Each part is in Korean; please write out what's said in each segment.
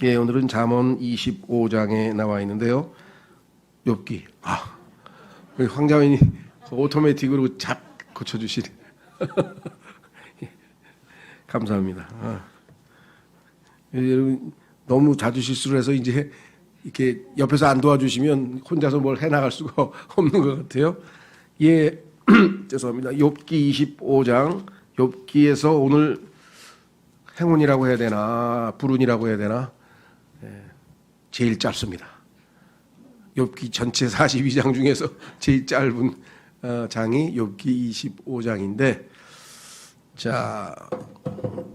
예, 오늘은 잠언 25장에 나와 있는데요. 욥기. 우리 황자원이 오토매틱으로 잡 고쳐주시네. 감사합니다. 여러분 너무 자주 실수를 해서 이제 이렇게 옆에서 안 도와주시면 혼자서 뭘 해나갈 수가 없는 것 같아요. 예, 죄송합니다. 욥기 25장, 욥기에서 오늘 행운이라고 해야 되나, 불운이라고 해야 되나, 제일 짧습니다. 욥기 전체 42장 중에서 제일 짧은 장이 욥기 25장인데, 자,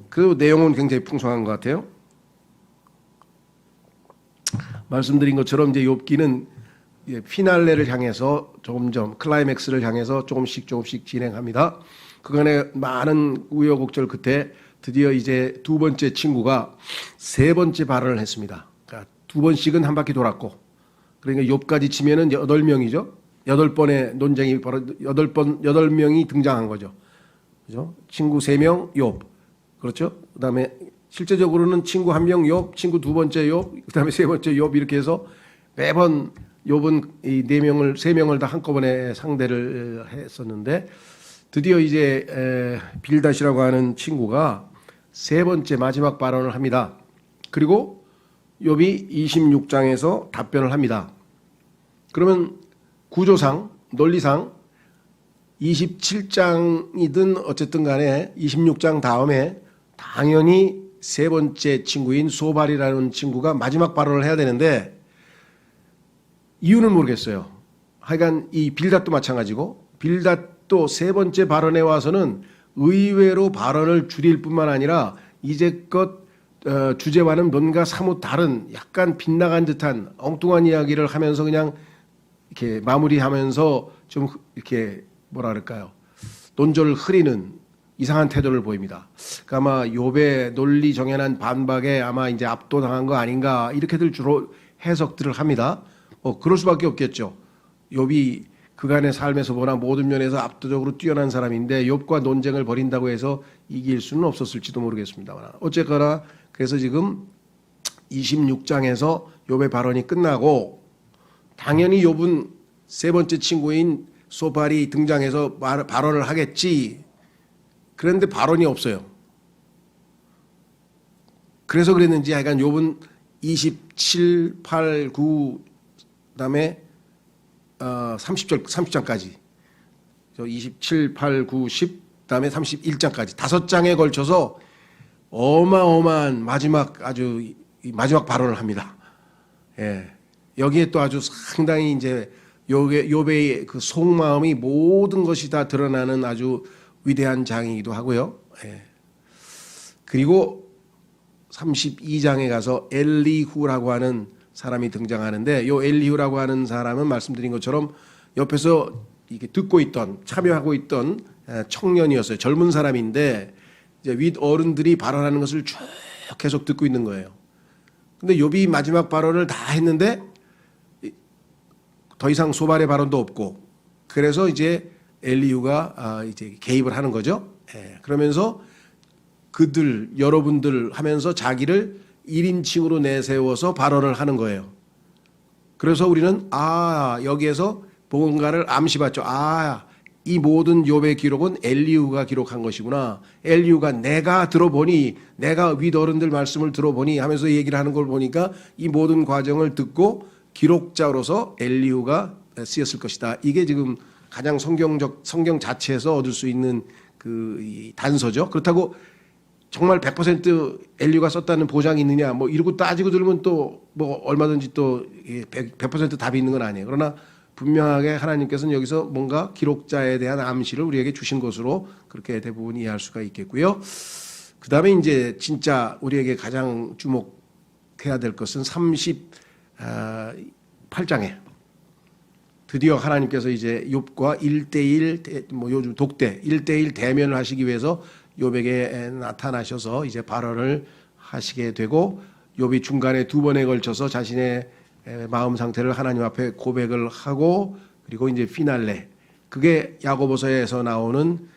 그 내용은 굉장히 풍성한 것 같아요. 말씀드린 것처럼 이제 욥기는 피날레를 향해서 점점 클라이맥스를 향해서 조금씩 진행합니다. 그간의 많은 우여곡절 끝에 드디어 이제 두 번째 친구가 세 번째 발언을 했습니다. 그러니까 두 번씩은 한 바퀴 돌았고, 그러니까 욥까지 치면은 8명이죠. 8번의 논쟁이 벌어 8명이 등장한 거죠. 그죠? 친구 3명 욥. 그렇죠? 그다음에 실제적으로는 친구 1명 욥, 친구 두 번째 욥, 그다음에 세 번째 욥 이렇게 해서 매번 욥은 이 4명을 3명을 다 한꺼번에 상대를 했었는데 드디어 이제 빌닷이라고 하는 친구가 세 번째 마지막 발언을 합니다. 그리고 욥이 26장에서 답변을 합니다. 그러면 구조상, 논리상 27장이든 어쨌든 간에 26장 다음에 당연히 세 번째 친구인 소발이라는 친구가 마지막 발언을 해야 되는데 이유는 모르겠어요. 하여간 이 빌닷도 마찬가지고 빌닷도 세 번째 발언에 와서는 의외로 발언을 줄일 뿐만 아니라 이제껏 주제와는 뭔가 사뭇 다른 약간 빗나간 듯한 엉뚱한 이야기를 하면서 그냥 이렇게 마무리하면서 좀 이렇게 뭐라 그럴까요? 논조를 흐리는 이상한 태도를 보입니다. 그러니까 아마 욥의 논리 정연한 반박에 아마 이제 압도당한 거 아닌가 이렇게들 주로 해석들을 합니다. 그럴 수밖에 없겠죠. 욥이 그간의 삶에서 보나 모든 면에서 압도적으로 뛰어난 사람인데 욥과 논쟁을 벌인다고 해서 이길 수는 없었을지도 모르겠습니다만 어쨌거나 그래서 지금 26장에서 욥의 발언이 끝나고 당연히 욥은 세 번째 친구인 소발이 등장해서 발언을 하겠지. 그런데 발언이 없어요. 그래서 그랬는지 하여간 욥은 27, 8, 9 그다음에 30장까지 27, 8, 9, 10 그다음에 31장까지 5장에 걸쳐서 어마어마한 마지막 아주 마지막 발언을 합니다. 예. 여기에 또 아주 상당히 이제 욥의 그 속마음이 모든 것이 다 드러나는 아주 위대한 장이기도 하고요. 예. 그리고 32장에 가서 엘리후라고 하는 사람이 등장하는데 요 엘리후라고 하는 사람은 말씀드린 것처럼 옆에서 이게 듣고 있던 참여하고 있던 청년이었어요. 젊은 사람인데 이제 윗 어른들이 발언하는 것을 쭉 계속 듣고 있는 거예요. 근데 욥이 마지막 발언을 다 했는데 더 이상 소발의 발언도 없고 그래서 이제 엘리후가 이제 개입을 하는 거죠. 예. 그러면서 그들 여러분들 하면서 자기를 1인칭으로 내세워서 발언을 하는 거예요. 그래서 우리는 여기에서 뭔가를 암시받죠. 이 모든 욥의 기록은 엘리후가 기록한 것이구나. 엘리후가 내가 들어보니 내가 윗 어른들 말씀을 들어보니 하면서 얘기를 하는 걸 보니까 이 모든 과정을 듣고 기록자로서 엘리후가 쓰였을 것이다. 이게 지금 가장 성경 자체에서 얻을 수 있는 그 단서죠. 그렇다고 정말 100% 엘리후가 썼다는 보장이 있느냐 뭐 이러고 따지고 들으면 또 뭐 얼마든지 또 100% 답이 있는 건 아니에요. 그러나 분명하게 하나님께서는 여기서 뭔가 기록자에 대한 암시를 우리에게 주신 것으로 그렇게 대부분 이해할 수가 있겠고요. 그다음에 이제 진짜 우리에게 가장 주목해야 될 것은 38장에 드디어 하나님께서 이제 욥과 1대1 뭐 요즘 독대 1대1 대면을 하시기 위해서 욥에게 나타나셔서 이제 발언을 하시게 되고 욥이 중간에 두 번에 걸쳐서 자신의 마음 상태를 하나님 앞에 고백을 하고 그리고 이제 피날레 그게 야고보서에서 나오는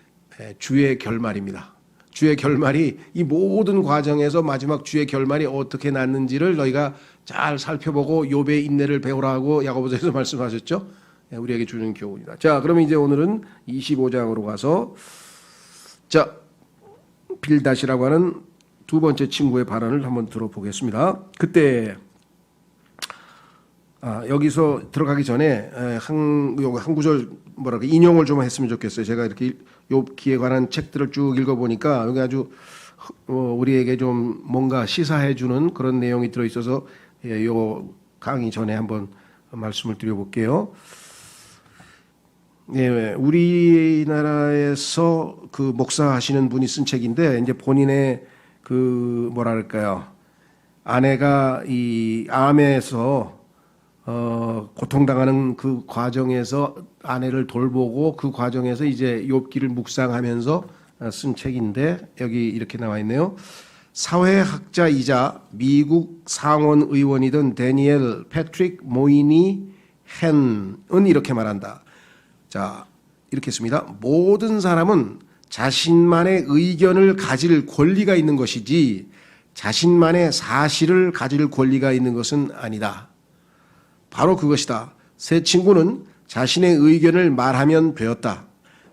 주의 결말입니다. 주의 결말이 이 모든 과정에서 마지막 주의 결말이 어떻게 났는지를 너희가 잘 살펴보고 욥의 인내를 배우라고 야고보서에서 말씀하셨죠. 우리에게 주는 교훈이다. 자, 그러면 이제 오늘은 25장으로 가서 자, 빌닷이라고 하는 두 번째 친구의 발언을 한번 들어보겠습니다. 그때 여기서 들어가기 전에 한 구절 뭐랄까 인용을 좀 했으면 좋겠어요. 제가 이렇게 욥기에 관한 책들을 쭉 읽어보니까 여기 아주 우리에게 좀 뭔가 시사해주는 그런 내용이 들어있어서 요 강의 전에 한번 말씀을 드려볼게요. 네, 우리나라에서 그 목사하시는 분이 쓴 책인데 이제 본인의 그 뭐랄까요 아내가 이 암에서 고통당하는 그 과정에서 아내를 돌보고 그 과정에서 이제 욥기를 묵상하면서 쓴 책인데 여기 이렇게 나와 있네요. 사회학자이자 미국 상원 의원이던 데니엘 패트릭 모이니 헨은 이렇게 말한다. 자, 이렇게 했습니다. 모든 사람은 자신만의 의견을 가질 권리가 있는 것이지 자신만의 사실을 가질 권리가 있는 것은 아니다. 바로 그것이다. 새 친구는 자신의 의견을 말하면 되었다.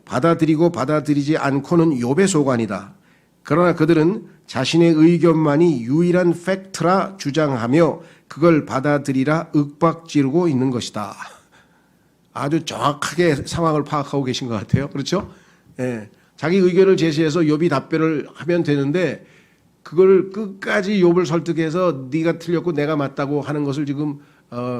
받아들이고 받아들이지 않고는 욥의 소관이다. 그러나 그들은 자신의 의견만이 유일한 팩트라 주장하며 그걸 받아들이라 윽박지르고 있는 것이다. 아주 정확하게 상황을 파악하고 계신 것 같아요. 그렇죠? 예. 자기 의견을 제시해서 욥이 답변을 하면 되는데 그걸 끝까지 욥을 설득해서 네가 틀렸고 내가 맞다고 하는 것을 지금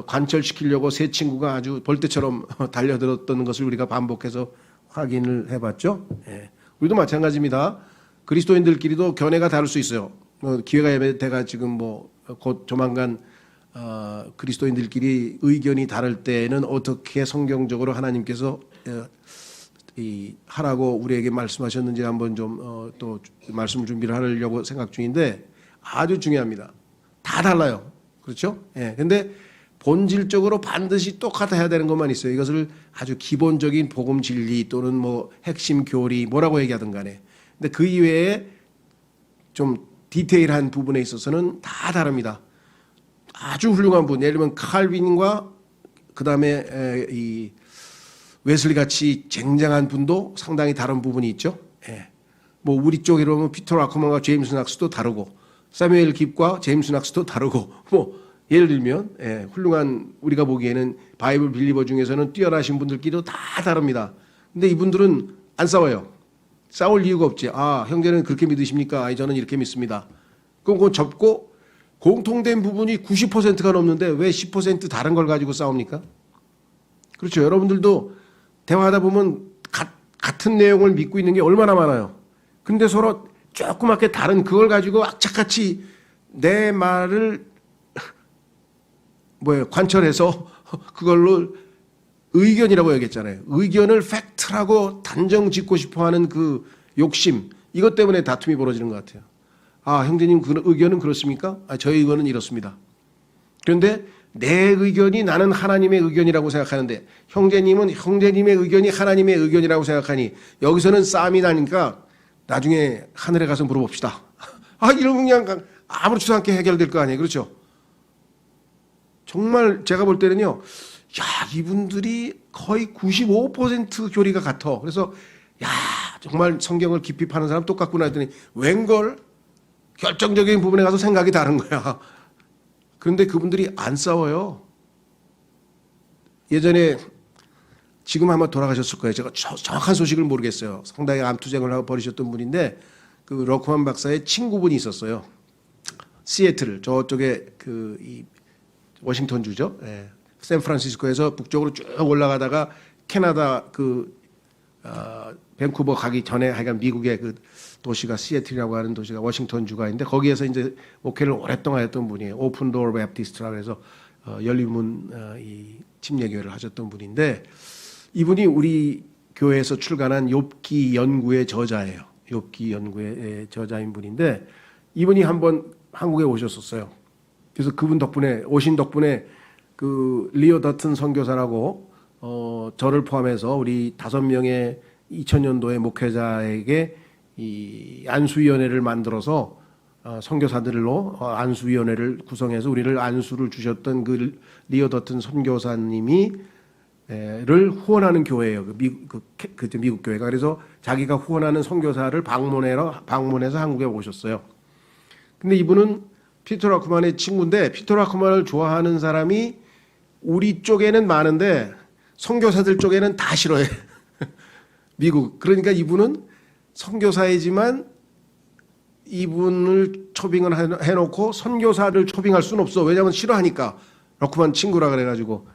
관철시키려고 새 친구가 아주 벌떼처럼 달려들었던 것을 우리가 반복해서 확인을 해봤죠. 예. 우리도 마찬가지입니다. 그리스도인들끼리도 견해가 다를 수 있어요. 기회가 돼가 지금 뭐 곧 조만간 그리스도인들끼리 의견이 다를 때는 어떻게 성경적으로 하나님께서 하라고 우리에게 말씀하셨는지 한번 좀 또 말씀 준비를 하려고 생각 중인데 아주 중요합니다. 다 달라요. 그렇죠? 예. 근데 본질적으로 반드시 똑같아야 되는 것만 있어요. 이것을 아주 기본적인 복음 진리 또는 뭐 핵심 교리 뭐라고 얘기하든 간에. 근데 그 이외에 좀 디테일한 부분에 있어서는 다 다릅니다. 아주 훌륭한 분, 예를 들면 칼빈과 그다음에 이 웨슬리 같이 쟁쟁한 분도 상당히 다른 부분이 있죠. 예. 뭐 우리 쪽으로 보면 피터 라커먼과 제임스 낙스도 다르고 사뮤엘 깁과 제임스 낙스도 다르고 뭐 예를 들면 훌륭한 우리가 보기에는 바이블 빌리버 중에서는 뛰어나신 분들끼리도 다 다릅니다. 근데 이분들은 안 싸워요. 싸울 이유가 없지. 아, 형제는 그렇게 믿으십니까? 아니, 저는 이렇게 믿습니다. 그럼 그거 접고 공통된 부분이 90%가 넘는데 왜 10% 다른 걸 가지고 싸웁니까? 그렇죠. 여러분들도 대화하다 보면 같은 내용을 믿고 있는 게 얼마나 많아요. 근데 서로 조그맣게 다른 그걸 가지고 악착같이 내 말을 관철해서 그걸로 의견이라고 얘기했잖아요. 의견을 팩트라고 단정 짓고 싶어하는 그 욕심 이것 때문에 다툼이 벌어지는 것 같아요. 아, 형제님 그 의견은 그렇습니까? 아, 저희 의견은 이렇습니다. 그런데 내 의견이 나는 하나님의 의견이라고 생각하는데 형제님은 형제님의 의견이 하나님의 의견이라고 생각하니 여기서는 싸움이 나니까 나중에 하늘에 가서 물어봅시다. 아, 이러면 그냥 아무렇지도 않게 해결될 거 아니에요. 그렇죠? 정말 제가 볼 때는요. 야, 이분들이 거의 95% 교리가 같아. 그래서 야, 정말 성경을 깊이 파는 사람 똑같구나 했더니 웬걸 결정적인 부분에 가서 생각이 다른 거야. 그런데 그분들이 안 싸워요. 예전에 지금 아마 돌아가셨을 거예요. 제가 정확한 소식을 모르겠어요. 상당히 암투쟁을 하고 버리셨던 분인데 그 러크만 박사의 친구분이 있었어요. 시애틀 저쪽에 이 워싱턴주죠. 예. 샌프란시스코에서 북쪽으로 쭉 올라가다가 캐나다 밴쿠버 가기 전에 하여간 미국의 그 도시가 시애틀이라고 하는 도시가 워싱턴주가 있는데 거기에서 이제 목회를 오랫동안 했던 분이에요. 오픈 도어 베프티스트라고 해서 열린 문 이 침례교회를 하셨던 분인데 이분이 우리 교회에서 출간한 욥기 연구의 저자예요. 욥기 연구의 저자인 분인데 이분이 한번 한국에 오셨었어요. 그래서 그분 덕분에 오신 덕분에 그 리오 더튼 선교사라고 저를 포함해서 우리 5명의 2000년도의 목회자에게 이 안수위원회를 만들어서 선교사들로 안수위원회를 구성해서 우리를 안수를 주셨던 그 리어 더튼 선교사님이 를 후원하는 교회예요. 미국 교회가. 그래서 자기가 후원하는 선교사를 방문해서 한국에 오셨어요. 근데 이분은 피터 라크만의 친구인데 피터 라크만을 좋아하는 사람이 우리 쪽에는 많은데 선교사들 쪽에는 다 싫어해. 미국. 그러니까 이분은 선교사이지만 이분을 초빙을 해놓고 선교사를 초빙할 수는 없어. 왜냐하면 싫어하니까. 라크만 친구라 그래가지고.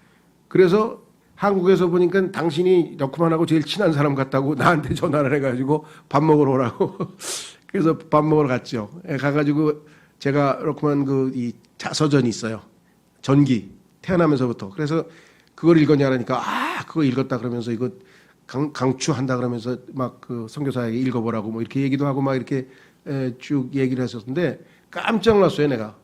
그래서 한국에서 보니까 당신이 러크만하고 제일 친한 사람 같다고 나한테 전화를 해가지고 밥 먹으러 오라고. 그래서 밥 먹으러 갔죠. 가가지고 제가 러크만 이 자서전이 있어요. 전기. 태어나면서부터. 그래서 그걸 읽었냐 그러니까 그거 읽었다 그러면서 이거 강추한다 그러면서 막 그 선교사에게 읽어보라고 뭐 이렇게 얘기도 하고 막 이렇게 쭉 얘기를 했었는데 깜짝 놀랐어요, 내가.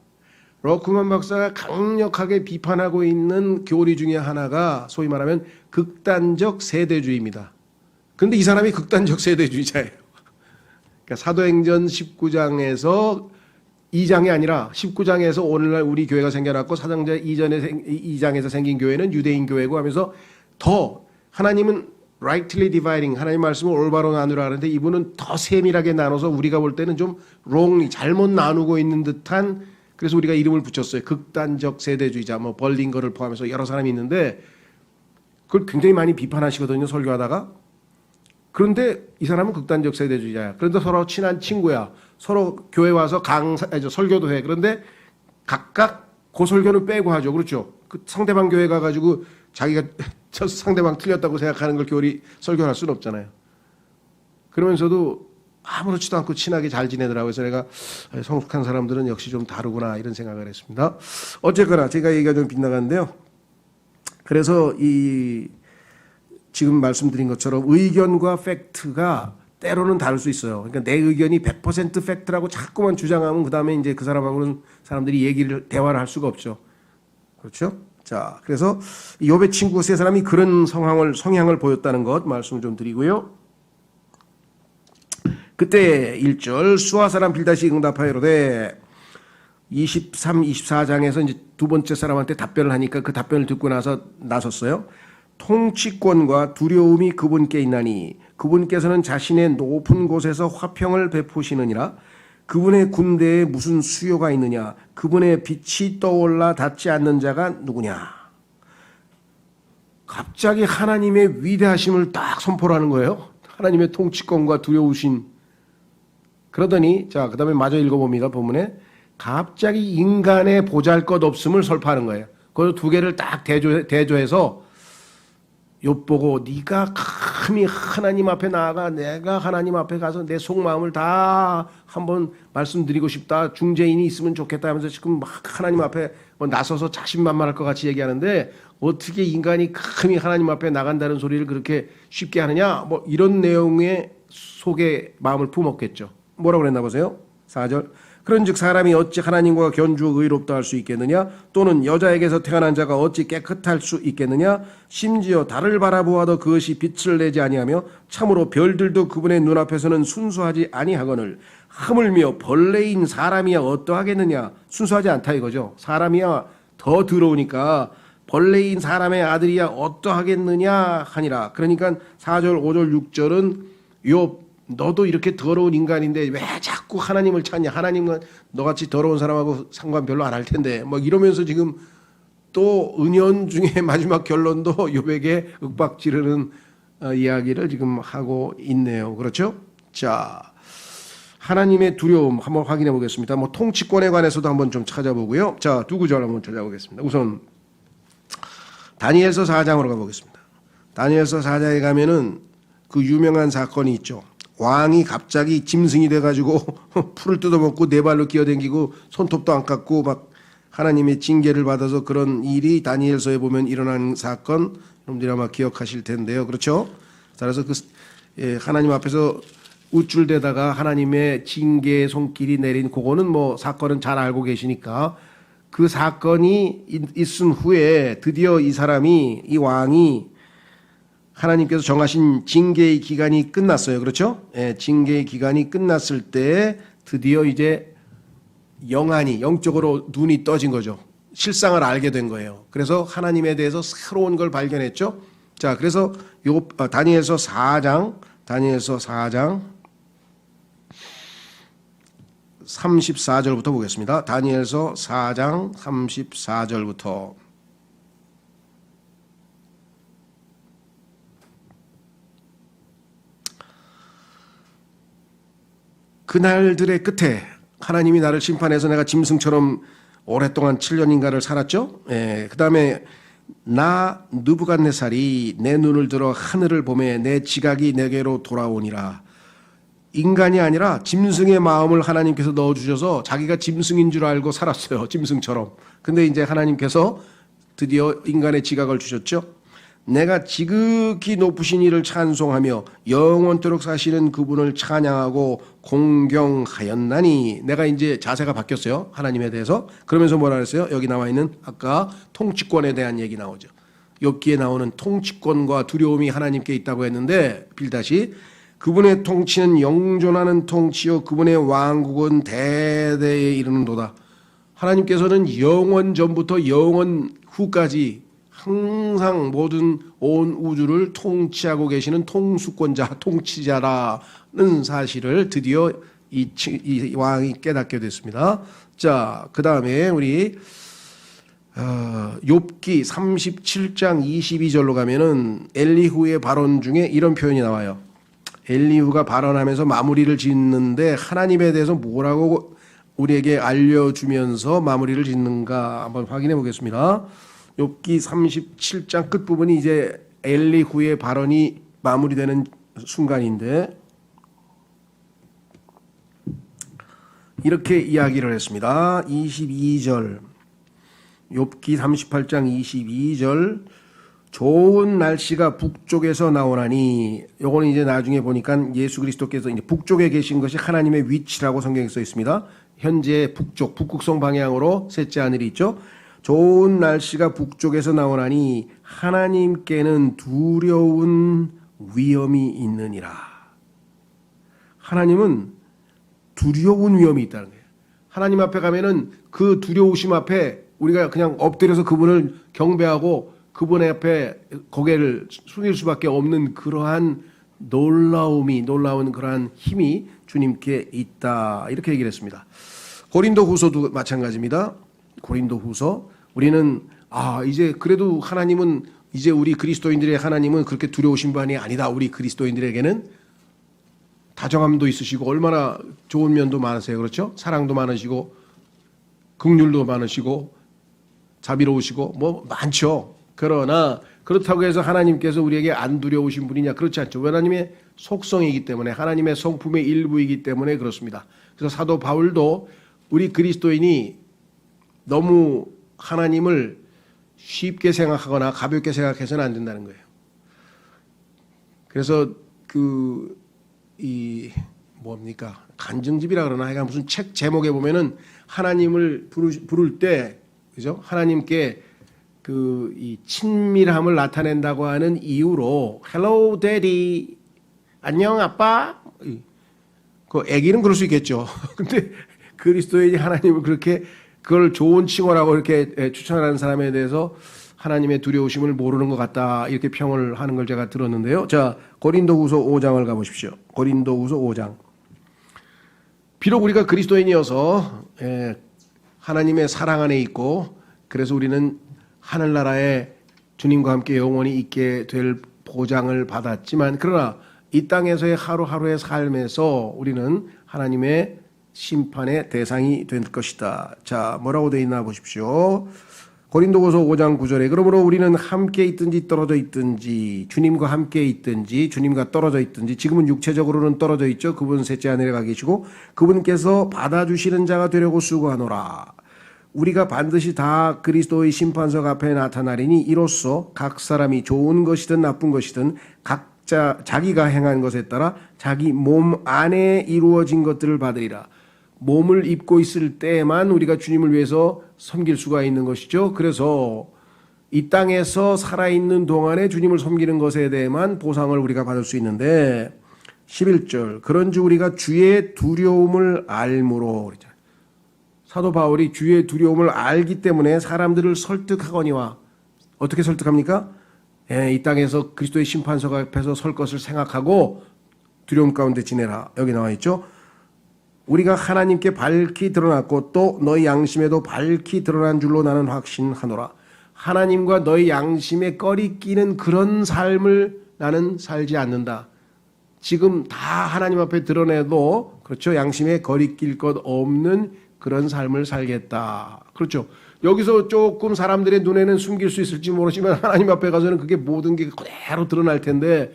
러크만 박사가 강력하게 비판하고 있는 교리 중에 하나가 소위 말하면 극단적 세대주의입니다. 그런데 이 사람이 극단적 세대주의자예요. 그러니까 사도행전 19장에서 2장이 아니라 19장에서 오늘날 우리 교회가 생겨났고 사도행전 2장에서 생긴 교회는 유대인 교회고 하면서 더 하나님은 rightly dividing 하나님 말씀을 올바로 나누라 하는데 이분은 더 세밀하게 나눠서 우리가 볼 때는 좀 wrongly 잘못 나누고 있는 듯한 그래서 우리가 이름을 붙였어요. 극단적 세대주의자, 뭐 벌링거를 포함해서 여러 사람이 있는데 그걸 굉장히 많이 비판하시거든요. 설교하다가. 그런데 이 사람은 극단적 세대주의자야. 그런데 서로 친한 친구야. 서로 교회 와서 설교도 해. 그런데 각각 그 설교는 빼고 하죠. 그렇죠. 그 상대방 교회 가가지고 자기가 저 상대방 틀렸다고 생각하는 걸 교리 설교할 수는 없잖아요. 그러면서도 아무렇지도 않고 친하게 잘 지내더라고요. 그래서 내가 성숙한 사람들은 역시 좀 다르구나 이런 생각을 했습니다. 어쨌거나 제가 얘기가 좀 빗나갔는데요. 그래서 지금 말씀드린 것처럼 의견과 팩트가 때로는 다를 수 있어요. 그러니까 내 의견이 100% 팩트라고 자꾸만 주장하면 그다음에 이제 그 사람하고는 사람들이 대화를 할 수가 없죠. 그렇죠? 자, 그래서 욥의 친구 세 사람이 그런 성향을 보였다는 것 말씀을 좀 드리고요. 그때 1절 수아 사람 빌닷이 응답하여 이르되 23, 24장에서 이제 두 번째 사람한테 답변을 하니까 그 답변을 듣고 나서 나섰어요. 통치권과 두려움이 그분께 있나니 그분께서는 자신의 높은 곳에서 화평을 베푸시느니라. 그분의 군대에 무슨 수요가 있느냐. 그분의 빛이 떠올라 닿지 않는 자가 누구냐. 갑자기 하나님의 위대하심을 딱 선포를 하는 거예요. 하나님의 통치권과 두려우신. 그러더니 그 다음에 마저 읽어봅니다. 본문에 갑자기 인간의 보잘것없음을 설파하는 거예요. 그래서 두 개를 딱 대조해서 욥 보고 네가 감히 하나님 앞에 나아가 내가 하나님 앞에 가서 내 속마음을 다 한번 말씀드리고 싶다. 중재인이 있으면 좋겠다 하면서 지금 막 하나님 앞에 나서서 자신만만할 것 같이 얘기하는데 어떻게 인간이 감히 하나님 앞에 나간다는 소리를 그렇게 쉽게 하느냐. 뭐 이런 내용의 속에 마음을 품었겠죠. 뭐라고 그랬나 보세요. 4절. 그런즉 사람이 어찌 하나님과 견주어 의롭다 할 수 있겠느냐. 또는 여자에게서 태어난 자가 어찌 깨끗할 수 있겠느냐. 심지어 달을 바라보아도 그것이 빛을 내지 아니하며 참으로 별들도 그분의 눈앞에서는 순수하지 아니하거늘 하물며 벌레인 사람이야 어떠하겠느냐. 순수하지 않다 이거죠. 사람이야 더 더러우니까 벌레인 사람의 아들이야 어떠하겠느냐 하니라. 그러니까 4절 5절 6절은 욥 너도 이렇게 더러운 인간인데 왜 자꾸 하나님을 찾냐. 하나님은 너같이 더러운 사람하고 상관 별로 안 할 텐데 뭐 이러면서 지금 또 은연중에 마지막 결론도 욥에게 윽박지르는 이야기를 지금 하고 있네요. 그렇죠? 자, 하나님의 두려움 한번 확인해 보겠습니다. 뭐 통치권에 관해서도 한번 좀 찾아보고요. 자, 두 구절 한번 찾아보겠습니다. 우선 다니엘서 4장으로 가보겠습니다. 다니엘서 4장에 가면은 그 유명한 사건이 있죠. 왕이 갑자기 짐승이 돼가지고 풀을 뜯어먹고 네 발로 기어다니고 손톱도 안 깎고 막 하나님의 징계를 받아서 그런 일이 다니엘서에 보면 일어난 사건 여러분들이 아마 기억하실 텐데요. 그렇죠? 그래서 하나님 앞에서 우쭐대다가 하나님의 징계의 손길이 내린 그거는 뭐 사건은 잘 알고 계시니까 그 사건이 있은 후에 드디어 이 왕이 하나님께서 정하신 징계의 기간이 끝났어요. 그렇죠? 예, 징계의 기간이 끝났을 때 드디어 이제 영적으로 눈이 떠진 거죠. 실상을 알게 된 거예요. 그래서 하나님에 대해서 새로운 걸 발견했죠. 자, 그래서 다니엘서 4장 34절부터 보겠습니다. 다니엘서 4장 34절부터. 그날들의 끝에 하나님이 나를 심판해서 내가 짐승처럼 오랫동안 7년인가를 살았죠. 예, 그 다음에 나 느부갓네살이 내 눈을 들어 하늘을 보매 내 지각이 내게로 돌아오니라. 인간이 아니라 짐승의 마음을 하나님께서 넣어주셔서 자기가 짐승인 줄 알고 살았어요. 짐승처럼. 근데 이제 하나님께서 드디어 인간의 지각을 주셨죠. 내가 지극히 높으신 이를 찬송하며 영원토록 사시는 그분을 찬양하고 공경하였나니. 내가 이제 자세가 바뀌었어요. 하나님에 대해서. 그러면서 뭐라 그랬어요? 여기 나와 있는 아까 통치권에 대한 얘기 나오죠. 욥기에 나오는 통치권과 두려움이 하나님께 있다고 했는데 빌다시 그분의 통치는 영존하는 통치요 그분의 왕국은 대대에 이르는도다. 하나님께서는 영원 전부터 영원 후까지 항상 모든 온 우주를 통치하고 계시는 통수권자, 통치자라는 사실을 드디어 이 왕이 깨닫게 됐습니다. 자, 그 다음에 우리 욥기 37장 22절로 가면은 엘리후의 발언 중에 이런 표현이 나와요. 엘리후가 발언하면서 마무리를 짓는데 하나님에 대해서 뭐라고 우리에게 알려주면서 마무리를 짓는가 한번 확인해 보겠습니다. 욥기 37장 끝부분이 이제 엘리후의 발언이 마무리되는 순간인데 이렇게 이야기를 했습니다. 22절 욥기 38장 22절 좋은 날씨가 북쪽에서 나오나니 요거는 이제 나중에 보니까 예수 그리스도께서 이제 북쪽에 계신 것이 하나님의 위치라고 성경에 써 있습니다. 현재 북쪽 북극성 방향으로 셋째 하늘이 있죠. 좋은 날씨가 북쪽에서 나오나니 하나님께는 두려운 위험이 있느니라. 하나님은 두려운 위험이 있다는 거예요. 하나님 앞에 가면은 그 두려우심 앞에 우리가 그냥 엎드려서 그분을 경배하고 그분 앞에 고개를 숙일 수밖에 없는 그러한 놀라운 그러한 힘이 주님께 있다. 이렇게 얘기를 했습니다. 고린도후서도 마찬가지입니다. 고린도후서 우리는 이제 그래도 하나님은 이제 우리 그리스도인들의 하나님은 그렇게 두려우신 분이 아니다. 우리 그리스도인들에게는 다정함도 있으시고 얼마나 좋은 면도 많으세요. 그렇죠? 사랑도 많으시고 긍휼도 많으시고 자비로우시고 뭐 많죠. 그러나 그렇다고 해서 하나님께서 우리에게 안 두려우신 분이냐? 그렇지 않죠. 하나님의 속성이기 때문에 하나님의 성품의 일부이기 때문에 그렇습니다. 그래서 사도 바울도 우리 그리스도인이 너무 하나님을 쉽게 생각하거나 가볍게 생각해서는 안 된다는 거예요. 그래서 뭡니까? 간증집이라 그러나 하여간 무슨 책 제목에 보면은 하나님을 부를 때 그죠? 하나님께 이 친밀함을 나타낸다고 하는 이유로 Hello, Daddy. 안녕, 아빠. 그 애기는 그럴 수 있겠죠. 근데 그리스도인이 하나님을 그렇게 그걸 좋은 칭호라고 이렇게 추천하는 사람에 대해서 하나님의 두려우심을 모르는 것 같다. 이렇게 평을 하는 걸 제가 들었는데요. 자, 고린도후서 5장을 가보십시오. 고린도후서 5장. 비록 우리가 그리스도인이어서 하나님의 사랑 안에 있고 그래서 우리는 하늘나라에 주님과 함께 영원히 있게 될 보장을 받았지만 그러나 이 땅에서의 하루하루의 삶에서 우리는 하나님의 심판의 대상이 될 것이다. 자, 뭐라고 되어 있나 보십시오. 고린도후서 5장 9절에 그러므로 우리는 함께 있든지 떨어져 있든지 주님과 함께 있든지 주님과 떨어져 있든지 지금은 육체적으로는 떨어져 있죠. 그분 셋째 하늘에 가 계시고 그분께서 받아주시는 자가 되려고 수고하노라. 우리가 반드시 다 그리스도의 심판석 앞에 나타나리니 이로써 각 사람이 좋은 것이든 나쁜 것이든 각자 자기가 행한 것에 따라 자기 몸 안에 이루어진 것들을 받으리라. 몸을 입고 있을 때만 우리가 주님을 위해서 섬길 수가 있는 것이죠. 그래서 이 땅에서 살아있는 동안에 주님을 섬기는 것에 대해만 보상을 우리가 받을 수 있는데 11절 그런즉 우리가 주의 두려움을 알므로 그러잖아요. 사도 바울이 주의 두려움을 알기 때문에 사람들을 설득하거니와 어떻게 설득합니까? 이 땅에서 그리스도의 심판석 앞에서 설 것을 생각하고 두려움 가운데 지내라. 여기 나와 있죠. 우리가 하나님께 밝히 드러났고 또 너희 양심에도 밝히 드러난 줄로 나는 확신하노라. 하나님과 너희 양심에 꺼리 끼는 그런 삶을 나는 살지 않는다. 지금 다 하나님 앞에 드러내도 그렇죠. 양심에 거리 낄 것 없는 그런 삶을 살겠다. 그렇죠. 여기서 조금 사람들의 눈에는 숨길 수 있을지 모르지만 하나님 앞에 가서는 그게 모든 게 그대로 드러날 텐데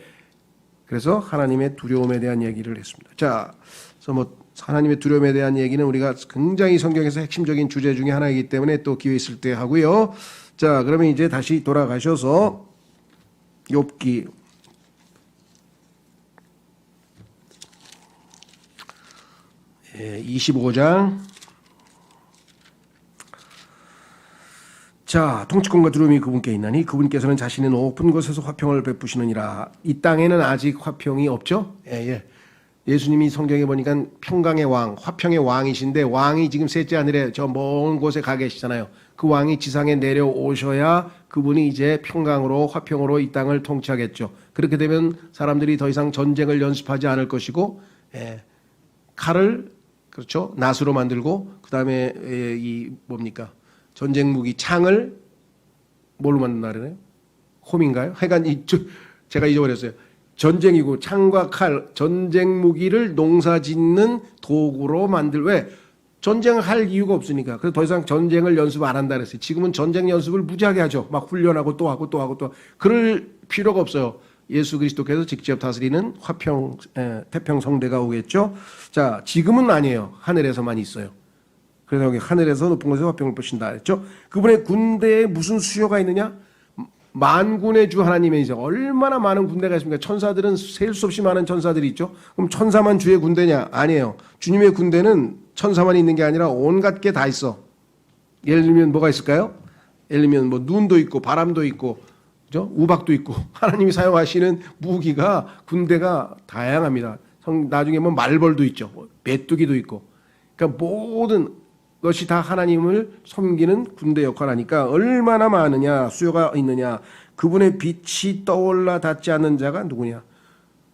그래서 하나님의 두려움에 대한 얘기를 했습니다. 자, 그래서 뭐 하나님의 두려움에 대한 얘기는 우리가 굉장히 성경에서 핵심적인 주제 중에 하나이기 때문에 또 기회 있을 때 하고요. 자, 그러면 이제 다시 돌아가셔서 욥기 25장. 자, 통치권과 두려움이 그분께 있나니 그분께서는 자신의 높은 곳에서 화평을 베푸시느니라. 이 땅에는 아직 화평이 없죠? 예수님이 성경에 보니까 평강의 왕, 화평의 왕이신데 왕이 지금 셋째 하늘에 저 먼 곳에 가 계시잖아요. 그 왕이 지상에 내려오셔야 그분이 이제 평강으로 화평으로 이 땅을 통치하겠죠. 그렇게 되면 사람들이 더 이상 전쟁을 연습하지 않을 것이고 칼을 그렇죠 낫으로 만들고 그 다음에 이 뭡니까 전쟁 무기 창을 뭘로 만든다 그러나요? 홈인가요? 하여간 제가 잊어버렸어요. 전쟁이고 창과 칼, 전쟁 무기를 농사짓는 도구로 왜? 전쟁을 할 이유가 없으니까. 그래서 더 이상 전쟁을 연습 안 한다 그랬어요. 지금은 전쟁 연습을 무지하게 하죠. 막 훈련하고 또 하고 또 하고 또. 그럴 필요가 없어요. 예수 그리스도께서 직접 다스리는 태평성대가 오겠죠. 자, 지금은 아니에요. 하늘에서만 있어요. 그래서 여기 하늘에서 높은 곳에서 화평을 보신다 했죠. 그분의 군대에 무슨 수요가 있느냐? 만군의 주 하나님의 이제 얼마나 많은 군대가 있습니까? 천사들은 셀 수 없이 많은 천사들이 있죠. 그럼 천사만 주의 군대냐? 아니에요. 주님의 군대는 천사만 있는 게 아니라 온갖 게 다 있어. 예를 들면 뭐가 있을까요? 예를 들면 뭐 눈도 있고 바람도 있고 그죠? 우박도 있고 하나님이 사용하시는 무기가 군대가 다양합니다. 나중에 뭐 말벌도 있죠. 메뚜기도 있고. 그러니까 모든 것이 다 하나님을 섬기는 군대 역할하니까 얼마나 많으냐 수요가 있느냐. 그분의 빛이 떠올라 닿지 않는 자가 누구냐.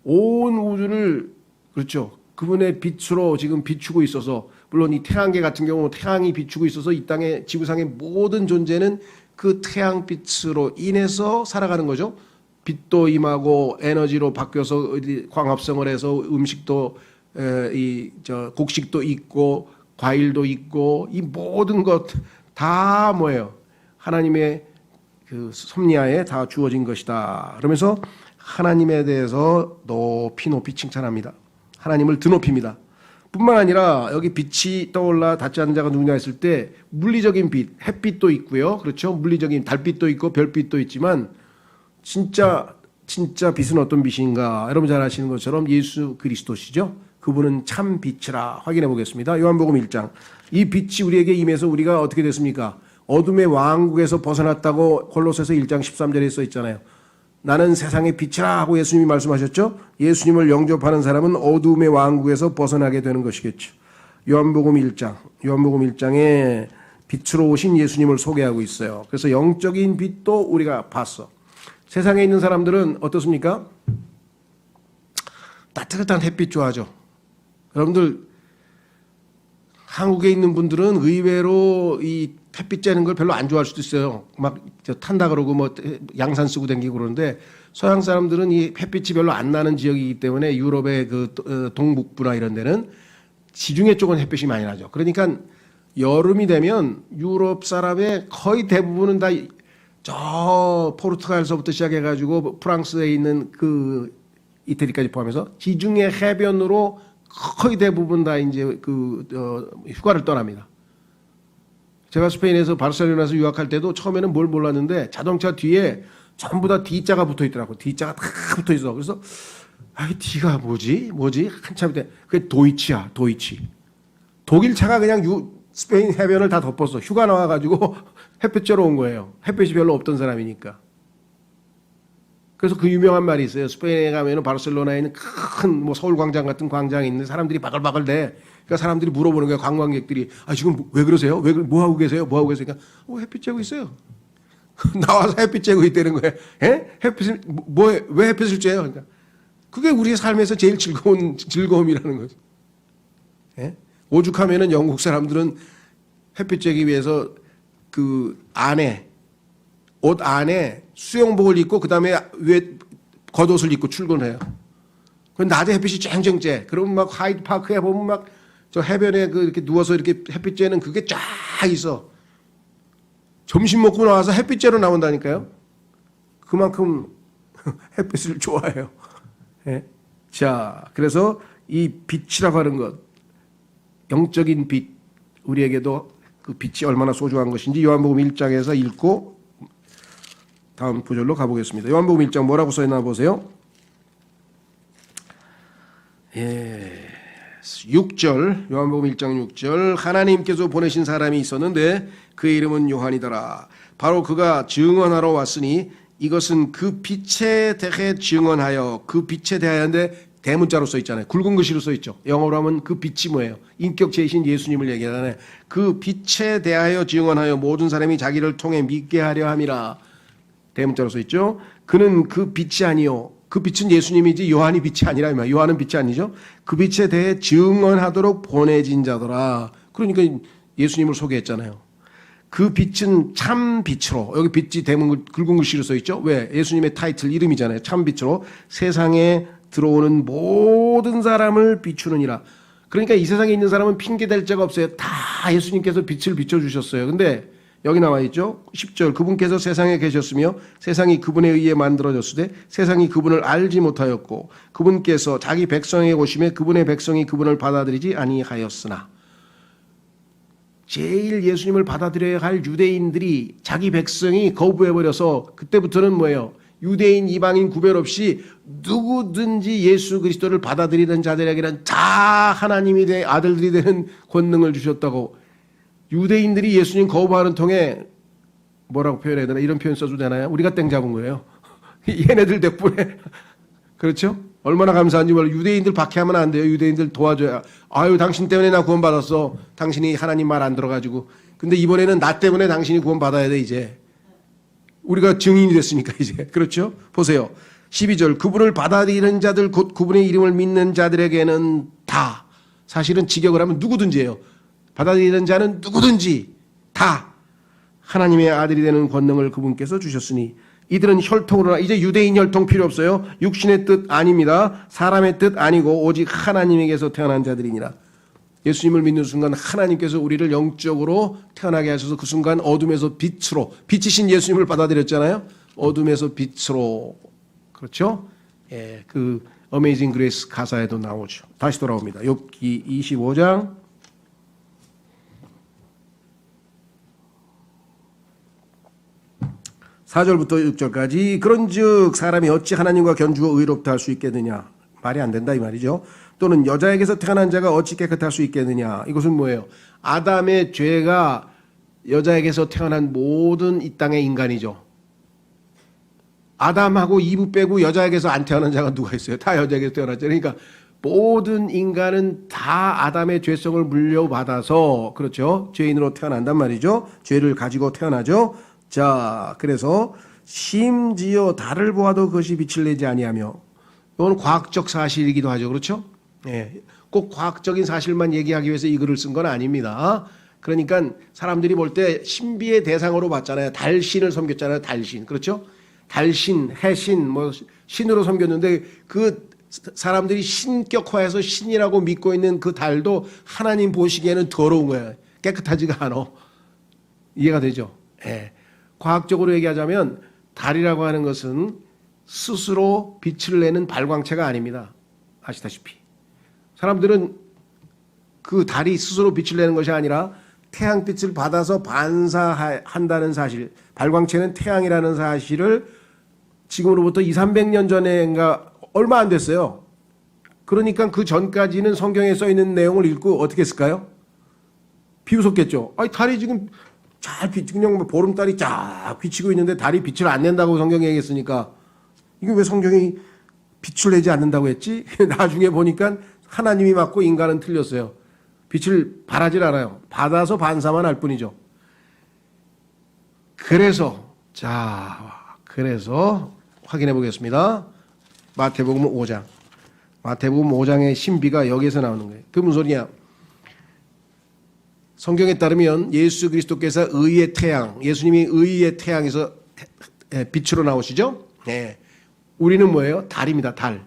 온 우주를 그렇죠. 그분의 빛으로 지금 비추고 있어서 물론 이 태양계 같은 경우 태양이 비추고 있어서 이 땅의 지구상의 모든 존재는 그 태양빛으로 인해서 살아가는 거죠. 빛도 임하고 에너지로 바뀌어서 광합성을 해서 음식도 곡식도 있고 과일도 있고 이 모든 것 다 뭐예요? 하나님의 그 섭리하에 다 주어진 것이다. 그러면서 하나님에 대해서 높이 칭찬합니다. 하나님을 드높입니다. 뿐만 아니라 여기 빛이 떠올라 닿지 않는 자가 누구냐 했을 때 물리적인 빛, 햇빛도 있고요. 그렇죠? 물리적인 달빛도 있고 별빛도 있지만 진짜 빛은 어떤 빛인가? 여러분 잘 아시는 것처럼 예수 그리스도시죠. 그분은 참 빛이라 확인해 보겠습니다. 요한복음 1장. 이 빛이 우리에게 임해서 우리가 어떻게 됐습니까? 어둠의 왕국에서 벗어났다고 골로새서 1장 13절에 써 있잖아요. 나는 세상의 빛이라 하고 예수님이 말씀하셨죠. 예수님을 영접하는 사람은 어둠의 왕국에서 벗어나게 되는 것이겠죠. 요한복음 1장에 빛으로 오신 예수님을 소개하고 있어요. 그래서 영적인 빛도 우리가 봤어. 세상에 있는 사람들은 어떻습니까? 따뜻한 햇빛 좋아하죠. 여러분들 한국에 있는 분들은 의외로 이 햇빛 쬐는 걸 별로 안 좋아할 수도 있어요. 막 탄다 그러고 뭐 양산 쓰고 다니고 그러는데 서양 사람들은 이 햇빛이 별로 안 나는 지역이기 때문에 유럽의 그 동북부나 이런 데는 지중해 쪽은 햇빛이 많이 나죠. 그러니까 여름이 되면 유럽 사람의 거의 대부분은 다 저 포르투갈서부터 시작해가지고 프랑스에 있는 그 이태리까지 포함해서 지중해 해변으로 거의 대부분 다 이제 휴가를 떠납니다. 제가 스페인에서 바르셀로나에서 유학할 때도 처음에는 뭘 몰랐는데 자동차 뒤에 전부 다 D자가 붙어 있더라고. D자가 다 붙어 있어. 그래서 D가 뭐지? 한참 때 그게 도이치야. 도이치. 독일 차가 그냥 스페인 해변을 다 덮었어. 휴가 나와가지고 햇볕 쬐러 온 거예요. 햇볕이 별로 없던 사람이니까. 그래서 그 유명한 말이 있어요. 스페인에 가면은 바르셀로나에 있는 큰 뭐 서울광장 같은 광장에 있는 사람들이 바글바글 대. 그러니까 사람들이 물어보는 거예요. 관광객들이. 아, 지금 왜 그러세요? 뭐 하고 계세요? 뭐 하고 계세요? 그러니까 햇빛 쬐고 있어요. 나와서 햇빛 쬐고 있다는 거예요. 예? 햇빛을, 왜 햇빛을 쬐요? 그러니까. 그게 우리의 삶에서 제일 즐거움이라는 거죠. 예? 오죽하면은 영국 사람들은 햇빛 쬐기 위해서 그 안에, 옷 안에 수영복을 입고 그 다음에 위에 겉옷을 입고 출근해요. 그 낮에 햇빛이 쨍쨍 쬐. 그러면 막 하이드 파크에 보면 막 저 해변에 그 이렇게 누워서 이렇게 햇빛 쬐는 그게 쫙 있어. 점심 먹고 나와서 햇빛 쬐러 나온다니까요. 그만큼 햇빛을 좋아해요. 예? 자, 그래서 이 빛이라고 하는 것, 영적인 빛, 우리에게도 그 빛이 얼마나 소중한 것인지 요한복음 1장에서 읽고 다음 구절로 가보겠습니다. 요한복음 1장 뭐라고 써있나 보세요. 6절, 요한복음 1장 6절. 하나님께서 보내신 사람이 있었는데 그의 이름은 요한이더라. 바로 그가 증언하러 왔으니 이것은 그 빛에 대해 증언하여, 그 빛에 대하여인데 대문자로 써 있잖아요. 굵은 글씨로 써 있죠. 영어로 하면 그 빛이 뭐예요? 인격체이신 예수님을 얘기하잖아요. 그 빛에 대하여 증언하여 모든 사람이 자기를 통해 믿게 하려 함이라. 대문자로 써 있죠. 그는 그 빛이 아니요. 그 빛은 예수님이지 요한이 빛이 아니라 이 말. 요한은 빛이 아니죠. 그 빛에 대해 증언하도록 보내진 자더라. 그러니까 예수님을 소개했잖아요. 그 빛은 참 빛으로, 여기 빛이 대문 굵은 글씨로 써 있죠. 왜? 예수님의 타이틀 이름이잖아요. 참 빛으로 세상에 들어오는 모든 사람을 비추느니라. 그러니까 이 세상에 있는 사람은 핑계 댈 자가 없어요. 다 예수님께서 빛을 비춰주셨어요. 근데 여기 나와 있죠. 10절. 그분께서 세상에 계셨으며 세상이 그분에 의해 만들어졌으되 세상이 그분을 알지 못하였고 그분께서 자기 백성에게 오심에 그분의 백성이 그분을 받아들이지 아니하였으나. 제일 예수님을 받아들여야 할 유대인들이 자기 백성이 거부해버려서 그때부터는 뭐예요? 유대인 이방인 구별 없이 누구든지 예수 그리스도를 받아들이는 자들에게는 다 하나님이 아들들이 되는 권능을 주셨다고. 유대인들이 예수님 거부하는 통에 뭐라고 표현해야 되나? 이런 표현 써도 되나요? 우리가 땡 잡은 거예요. 얘네들 덕분에. 그렇죠? 얼마나 감사한지 몰라요. 유대인들 박해하면 안 돼요. 유대인들 도와줘야. 아유, 당신 때문에 나 구원받았어. 당신이 하나님 말 안 들어가지고. 근데 이번에는 나 때문에 당신이 구원받아야 돼, 이제. 우리가 증인이 됐으니까, 이제. 그렇죠? 보세요. 12절. 그분을 받아들이는 자들, 곧 그분의 이름을 믿는 자들에게는 다. 사실은 직역을 하면 누구든지예요. 받아들이는 자는 누구든지 다 하나님의 아들이 되는 권능을 그분께서 주셨으니 이들은 혈통으로나, 이제 유대인 혈통 필요 없어요. 육신의 뜻 아닙니다. 사람의 뜻 아니고 오직 하나님에게서 태어난 자들이니라. 예수님을 믿는 순간 하나님께서 우리를 영적으로 태어나게 하셔서 그 순간 어둠에서 빛으로, 빛이신 예수님을 받아들였잖아요. 어둠에서 빛으로. 그렇죠? 예, 그 어메이징 그레이스 가사에도 나오죠. 다시 돌아옵니다. 욥기 25장 4절부터 6절까지. 그런즉 사람이 어찌 하나님과 견주어 의롭다 할 수 있겠느냐. 말이 안 된다 이 말이죠. 또는 여자에게서 태어난 자가 어찌 깨끗할 수 있겠느냐. 이것은 뭐예요? 아담의 죄가 여자에게서 태어난 모든 이 땅의 인간이죠. 아담하고 이브 빼고 여자에게서 안 태어난 자가 누가 있어요? 다 여자에게서 태어났죠. 그러니까 모든 인간은 다 아담의 죄성을 물려받아서, 그렇죠, 죄인으로 태어난단 말이죠. 죄를 가지고 태어나죠. 자, 그래서 심지어 달을 보아도 그것이 빛을 내지 아니하며, 이건 과학적 사실이기도 하죠. 그렇죠? 예, 꼭 과학적인 사실만 얘기하기 위해서 이 글을 쓴 건 아닙니다. 그러니까 사람들이 볼 때 신비의 대상으로 봤잖아요. 달신을 섬겼잖아요. 달신. 그렇죠? 달신, 해신, 뭐 신으로 섬겼는데 그 사람들이 신격화해서 신이라고 믿고 있는 그 달도 하나님 보시기에는 더러운 거예요. 깨끗하지가 않아. 이해가 되죠? 예. 과학적으로 얘기하자면 달이라고 하는 것은 스스로 빛을 내는 발광체가 아닙니다. 아시다시피. 사람들은 그 달이 스스로 빛을 내는 것이 아니라 태양빛을 받아서 반사한다는 사실, 발광체는 태양이라는 사실을 지금으로부터 200~300년 전에인가 얼마 안 됐어요. 그러니까 그 전까지는 성경에 써 있는 내용을 읽고 어떻게 했을까요? 비웃었겠죠. 아니 달이 지금 잘 그냥 뭐 보름달이 쫙 비치고 있는데 달이 빛을 안 낸다고 성경에 얘기했으니까 이게 왜 성경이 빛을 내지 않는다고 했지? 나중에 보니까 하나님이 맞고 인간은 틀렸어요. 빛을 발하질 않아요. 받아서 반사만 할 뿐이죠. 그래서 확인해 보겠습니다. 마태복음 5장. 마태복음 5장의 신비가 여기에서 나오는 거예요. 그 무슨 소리냐? 성경에 따르면 예수 그리스도께서 의의 태양, 예수님이 의의 태양에서 빛으로 나오시죠? 네. 우리는 뭐예요? 달입니다. 달.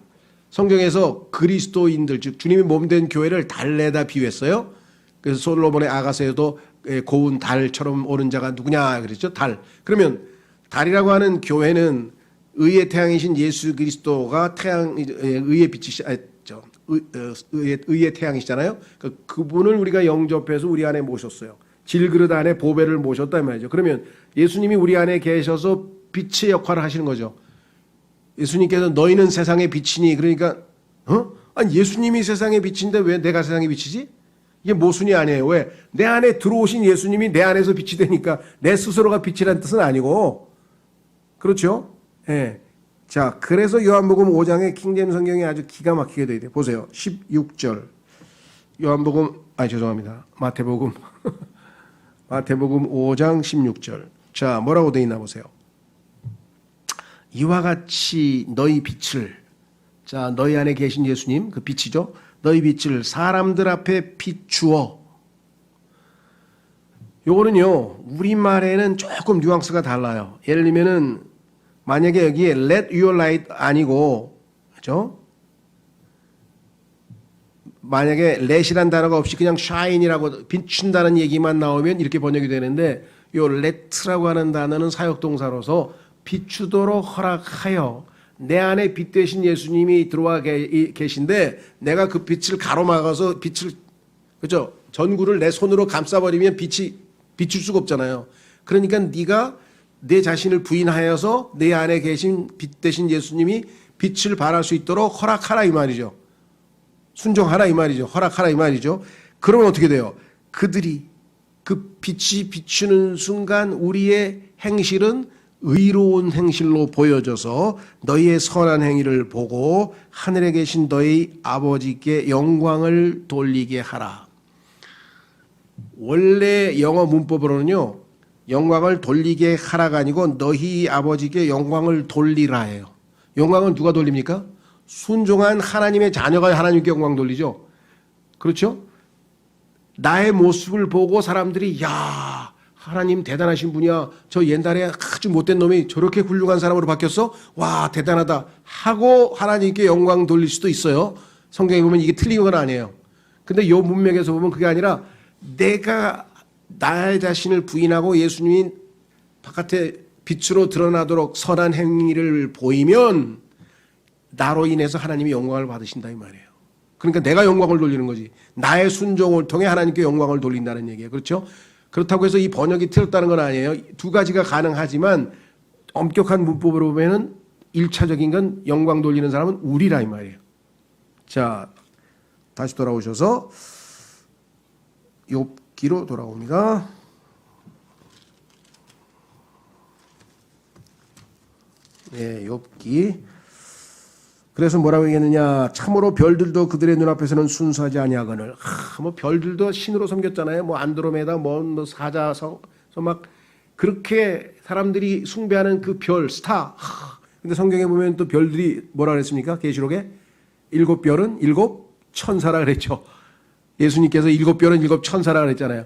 성경에서 그리스도인들, 즉 주님이 몸된 교회를 달에다 비유했어요. 그래서 솔로몬의 아가서에도 고운 달처럼 오는 자가 누구냐 그랬죠? 달. 그러면 달이라고 하는 교회는 의의 태양이신 예수 그리스도가 의의 빛이 의의 태양이시잖아요. 그분을 우리가 영접해서 우리 안에 모셨어요. 질그릇 안에 보배를 모셨다 이 말이죠. 그러면 예수님이 우리 안에 계셔서 빛의 역할을 하시는 거죠. 예수님께서 너희는 세상의 빛이니, 그러니까 아니 예수님이 세상의 빛인데 왜 내가 세상의 빛이지? 이게 모순이 아니에요. 왜? 내 안에 들어오신 예수님이 내 안에서 빛이 되니까 내 스스로가 빛이라는 뜻은 아니고, 그렇죠? 예. 자, 그래서 요한복음 5장에 킹제임스 성경이 아주 기가 막히게 되어 있대요. 보세요. 16절. 마태복음. 마태복음 5장 16절. 자, 뭐라고 되어 있나 보세요. 이와 같이 너희 빛을, 자, 너희 안에 계신 예수님, 그 빛이죠. 너희 빛을 사람들 앞에 비추어. 요거는요, 우리말에는 조금 뉘앙스가 달라요. 예를 들면은, 만약에 여기에 let your light 아니고, 그죠? 만약에 let이란 단어가 없이 그냥 shine이라고 비춘다는 얘기만 나오면 이렇게 번역이 되는데, 요 let라고 하는 단어는 사역동사로서 비추도록 허락하여 내 안에 빛 되신 예수님이 들어와 계신데 내가 그 빛을 가로막아서 빛을, 그죠? 전구를 내 손으로 감싸버리면 빛이 비출 수가 없잖아요. 그러니까 네가 내 자신을 부인하여서 내 안에 계신 빛 되신 예수님이 빛을 발할 수 있도록 허락하라 이 말이죠. 순종하라 이 말이죠. 허락하라 이 말이죠. 그러면 어떻게 돼요? 그들이 그 빛이 비추는 순간 우리의 행실은 의로운 행실로 보여져서 너희의 선한 행위를 보고 하늘에 계신 너희 아버지께 영광을 돌리게 하라. 원래 영어 문법으로는요, 영광을 돌리게 하라가 아니고 너희 아버지께 영광을 돌리라예요. 영광은 누가 돌립니까? 순종한 하나님의 자녀가 하나님께 영광 돌리죠. 그렇죠? 나의 모습을 보고 사람들이 야, 하나님 대단하신 분이야. 저 옛날에 아주 못된 놈이 저렇게 훌륭한 사람으로 바뀌었어? 와, 대단하다 하고 하나님께 영광 돌릴 수도 있어요. 성경에 보면 이게 틀린 건 아니에요. 근데 이 문맥에서 보면 그게 아니라 내가 나의 자신을 부인하고 예수님이 바깥에 빛으로 드러나도록 선한 행위를 보이면 나로 인해서 하나님이 영광을 받으신다 이 말이에요. 그러니까 내가 영광을 돌리는 거지. 나의 순종을 통해 하나님께 영광을 돌린다는 얘기예요. 그렇죠? 그렇다고 해서 이 번역이 틀렸다는 건 아니에요. 두 가지가 가능하지만 엄격한 문법으로 보면은 1차적인 건 영광 돌리는 사람은 우리라 이 말이에요. 자, 다시 돌아오셔서 욥기로 돌아옵니다. 네, 욥기. 그래서 뭐라고 얘기했느냐? 참으로 별들도 그들의 눈앞에서는 순수하지 아니하거늘. 뭐 별들도 신으로 섬겼잖아요. 뭐 안드로메다, 뭐 사자성, 막 그렇게 사람들이 숭배하는 그 별, 스타. 근데 성경에 보면 또 별들이 뭐라 그랬습니까? 계시록에 7별은 7천사라 그랬죠. 예수님께서 7별은 7천사라 그랬잖아요.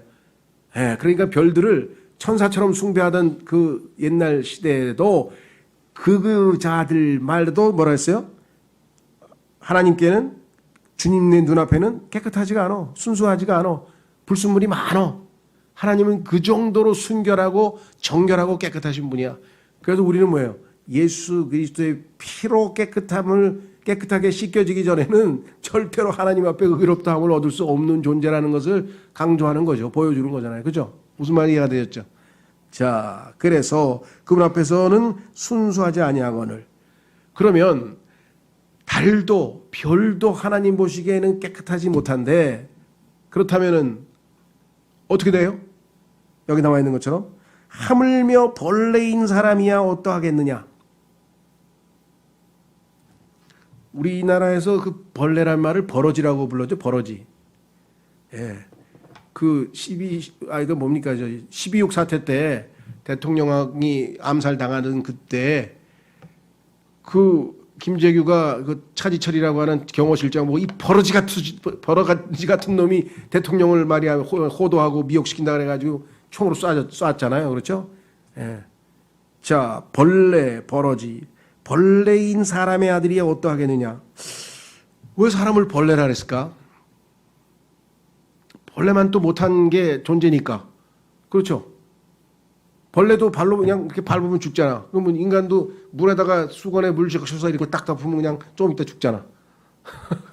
예, 그러니까 별들을 천사처럼 숭배하던 그 옛날 시대에도 그 자들 말도 뭐라 했어요? 하나님께는 주님의 눈앞에는 깨끗하지가 않아. 순수하지가 않아. 불순물이 많아. 하나님은 그 정도로 순결하고 정결하고 깨끗하신 분이야. 그래서 우리는 뭐예요? 예수 그리스도의 피로 깨끗하게 씻겨지기 전에는 절대로 하나님 앞에 의롭다함을 얻을 수 없는 존재라는 것을 강조하는 거죠. 보여주는 거잖아요. 그죠? 무슨 말이 이해가 되셨죠? 자, 그래서 그분 앞에서는 순수하지 아니하거늘. 그러면 달도 별도 하나님 보시기에는 깨끗하지 못한데 그렇다면은 어떻게 돼요? 여기 나와 있는 것처럼 하물며 벌레인 사람이야 어떠하겠느냐. 우리나라에서 그 벌레란 말을 버러지라고 불렀죠. 버러지. 예. 그 이거 뭡니까? 12.6 사태 때 대통령이 암살 당하는 그때 그 김재규가 그 차지철이라고 하는 경호실장 보고 이 버러지 같은 놈이 대통령을 말이야 호도하고 미혹시킨다 그래가지고 총으로 쐈잖아요. 그렇죠? 예. 자, 버러지. 벌레인 사람의 아들이 어떠하겠느냐. 왜 사람을 벌레라 그랬을까? 벌레만 또 못한 게 존재니까. 그렇죠? 벌레도 발로 그냥 이렇게 밟으면 죽잖아. 그러면 인간도 물에다가 수건에 물 적셔서 이렇게 딱 덮으면 그냥 좀 이따 죽잖아.